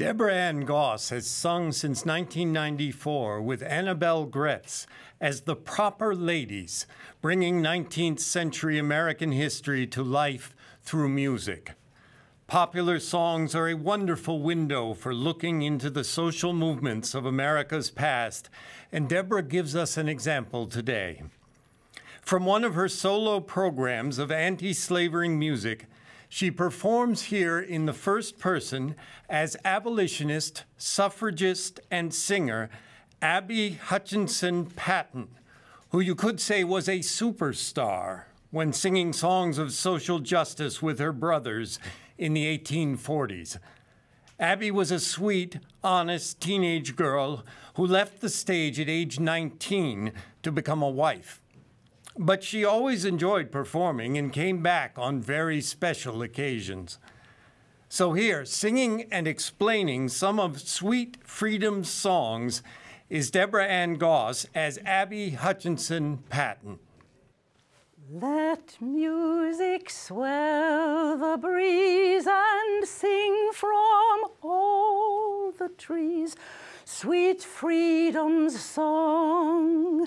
Deborah Ann Goss has sung since 1994 with Annabelle Gretz as the Proper Ladies, bringing 19th century American history to life through music. Popular songs are a wonderful window for looking into the social movements of America's past, and Deborah gives us an example today. From one of her solo programs of anti-slavery music, she performs here in the first person as abolitionist, suffragist, and singer Abby Hutchinson Patton, who you could say was a superstar when singing songs of social justice with her brothers in the 1840s. Abby was a sweet, honest teenage girl who left the stage at age 19 to become a wife. But she always enjoyed performing and came back on very special occasions. So here, singing and explaining some of Sweet Freedom's songs is Deborah Ann Goss as Abby Hutchinson Patton. Let music swell the breeze and sing from all the trees sweet freedom's song.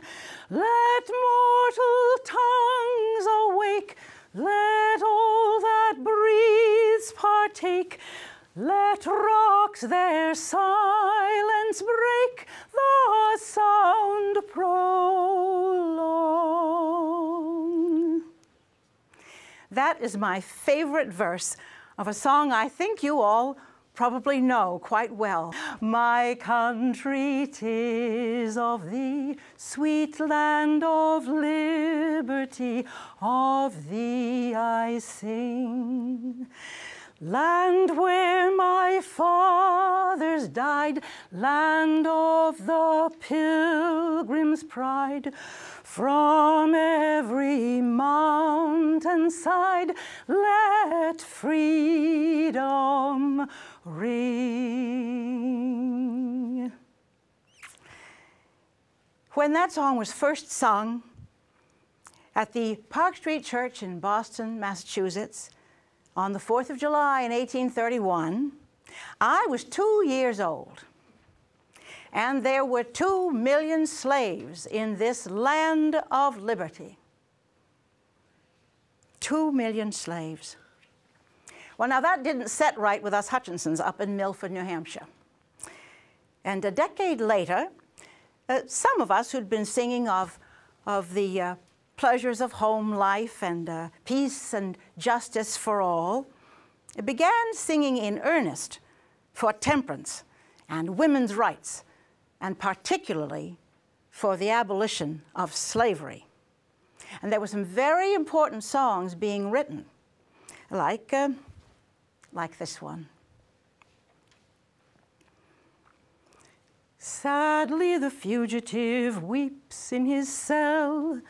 Let mortal tongues awake, let all that breathes partake. Let rocks their silence break, the sound prolong. That is my favorite verse of a song I think you all probably know quite well. My country, 'tis of thee, sweet land of liberty, of thee I sing. Land where my fathers died, land of the pilgrim's pride, from every mountainside, let freedom ring. When that song was first sung at the Park Street Church in Boston, Massachusetts, on the 4th of July in 1831, I was 2 years old. And there were 2 million slaves in this land of liberty. 2 million slaves. Well, now that didn't set right with us Hutchinsons up in Milford, New Hampshire. And a decade later, some of us who'd been singing of the pleasures of home life and peace and justice for all, began singing in earnest for temperance and women's rights, and particularly for the abolition of slavery. And there were some very important songs being written, like this one. Sadly the fugitive weeps in his cell.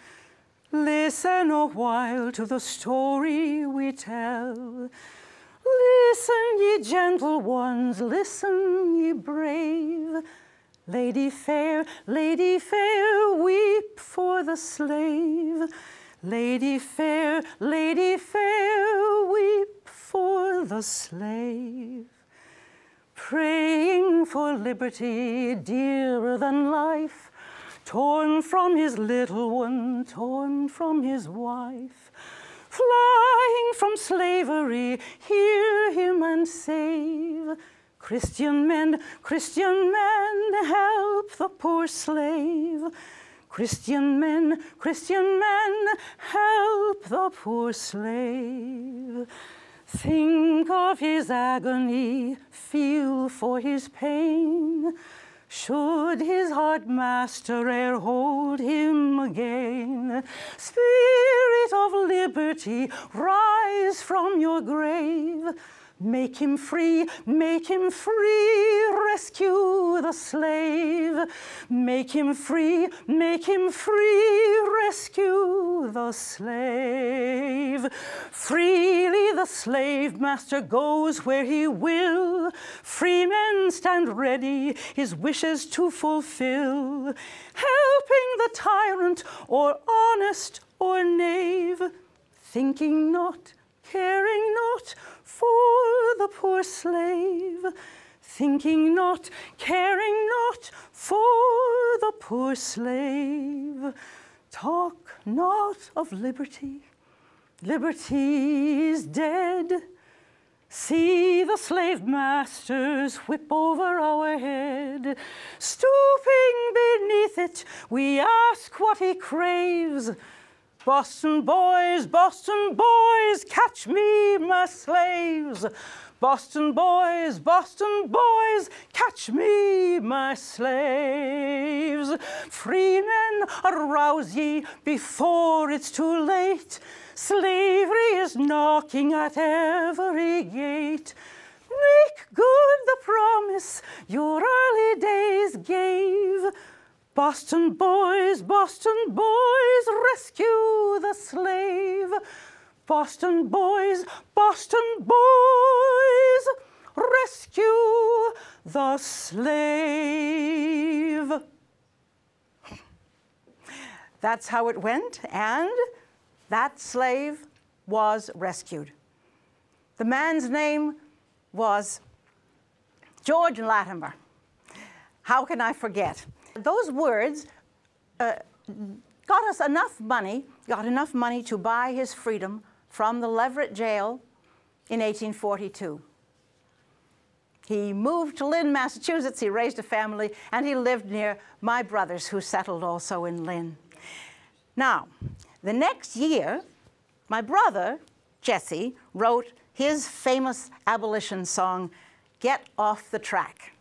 Listen a while to the story we tell. Listen, ye gentle ones, listen, ye brave. Lady fair, weep for the slave. Lady fair, weep for the slave. Praying for liberty dearer than life, torn from his little one, torn from his wife. Flying from slavery, hear him and save. Christian men, help the poor slave. Christian men, help the poor slave. Think of his agony, feel for his pain. Should his hard master e'er hold him again, Spirit of liberty, rise from your grave. Make him free, rescue the slave. Make him free, rescue the slave. Freely the slave master goes where he will. Free men stand ready his wishes to fulfill, helping the tyrant or honest or knave, thinking not, caring not for the poor slave, thinking not, caring not for the poor slave. Talk not of liberty, liberty is dead. See the slave masters whip over our head. Stooping beneath it, we ask what he craves. Boston boys, catch me, my slaves. Boston boys, catch me, my slaves. Freemen, arouse ye before it's too late. Slavery is knocking at every gate. Make good the promise your early days gave. Boston boys, rescue the slave. Boston boys, rescue the slave. That's how it went, and that slave was rescued. The man's name was George Latimer. How can I forget? Those words got enough money to buy his freedom from the Leverett jail in 1842. He moved to Lynn, Massachusetts, he raised a family, and he lived near my brothers who settled also in Lynn. Now, the next year, my brother, Jesse, wrote his famous abolition song, Get Off the Track.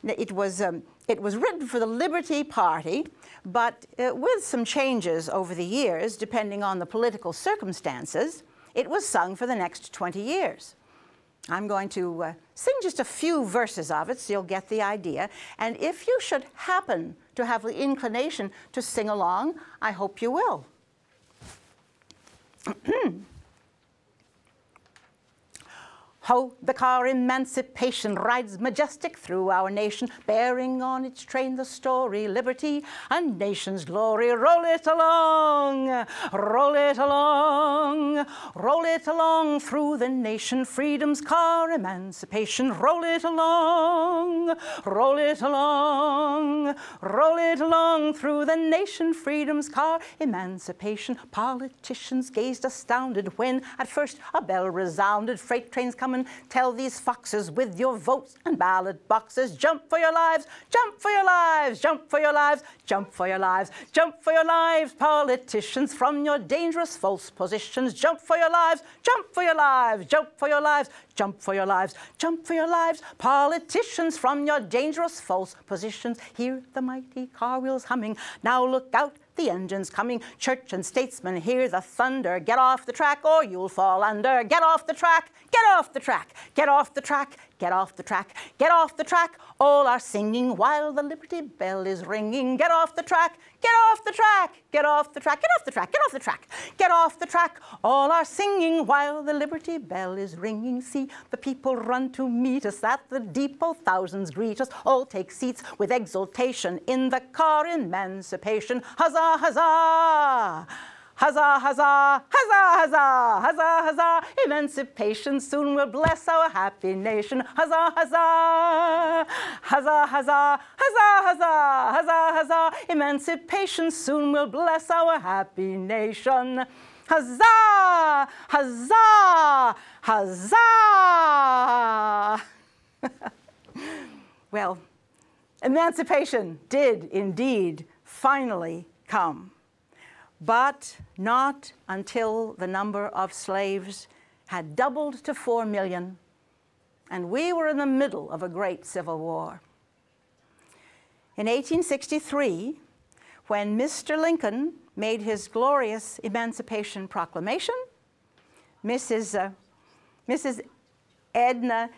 It was written for the Liberty Party, but with some changes over the years, depending on the political circumstances, it was sung for the next 20 years. I'm going to sing just a few verses of it so you'll get the idea. And if you should happen to have the inclination to sing along, I hope you will. Ho, the car Emancipation rides majestic through our nation, bearing on its train the story, liberty, and nation's glory. Roll it along, roll it along, roll it along through the nation, freedom's car, emancipation. Roll it along, roll it along, roll it along through the nation, freedom's car, emancipation. Politicians gazed astounded when at first a bell resounded. Freight trains coming. Tell these foxes with your votes and ballot boxes, jump for your lives, jump for your lives, jump for your lives, jump for your lives, jump for your lives, politicians, from your dangerous false positions, jump for your lives, jump for your lives, jump for your lives, jump for your lives, jump for your lives, politicians, from your dangerous false positions. Hear the mighty car wheels humming, now look out, the engine's coming. Church and statesmen, hear the thunder. Get off the track or you'll fall under. Get off the track, get off the track, get off the track, get off the track, get off the track. All are singing while the Liberty Bell is ringing. Get off the track, get off the track, get off the track, get off the track, get off the track, get off the track. All are singing while the Liberty Bell is ringing. See the people run to meet us at the depot. Thousands greet us. All take seats with exultation in the car emancipation. Huzzah! Huzzah! Huzzah, huzzah, huzzah, huzzah, huzzah, huzzah. Emancipation soon will bless our happy nation. Huzzah, huzzah, huzzah, huzzah, huzzah, huzzah, huzzah, huzzah. Emancipation soon will bless our happy nation. Huzzah, huzzah, huzzah. Well, emancipation did indeed finally come, but not until the number of slaves had doubled to 4 million, and we were in the middle of a great civil war. In 1863, when Mr. Lincoln made his glorious Emancipation Proclamation, Mrs. Edna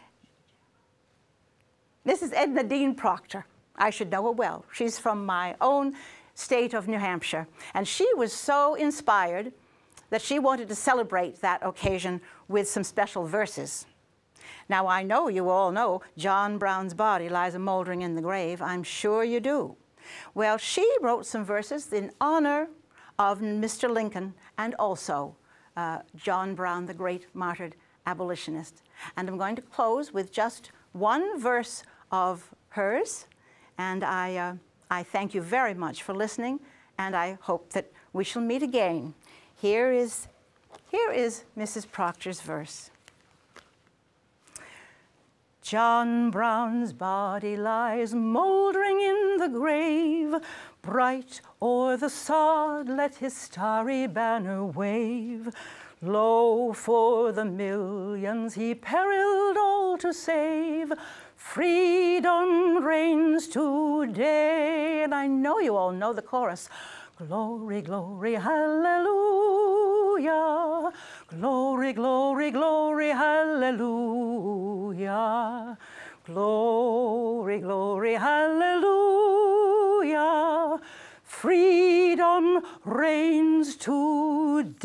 Dean Proctor, I should know her well. She's from my own state of New Hampshire. And she was so inspired that she wanted to celebrate that occasion with some special verses. Now, I know you all know John Brown's body lies a-mouldering in the grave. I'm sure you do. Well, she wrote some verses in honor of Mr. Lincoln and also John Brown, the great martyred abolitionist. And I'm going to close with just one verse of hers, and I thank you very much for listening, and I hope that we shall meet again. Here is Mrs. Proctor's verse. John Brown's body lies mouldering in the grave. Bright o'er the sod let his starry banner wave. Lo, for the millions he periled all to save. Freedom reigns today. And I know you all know the chorus. Glory, glory, hallelujah. Glory, glory, glory, hallelujah. Glory, glory, hallelujah. Freedom reigns today.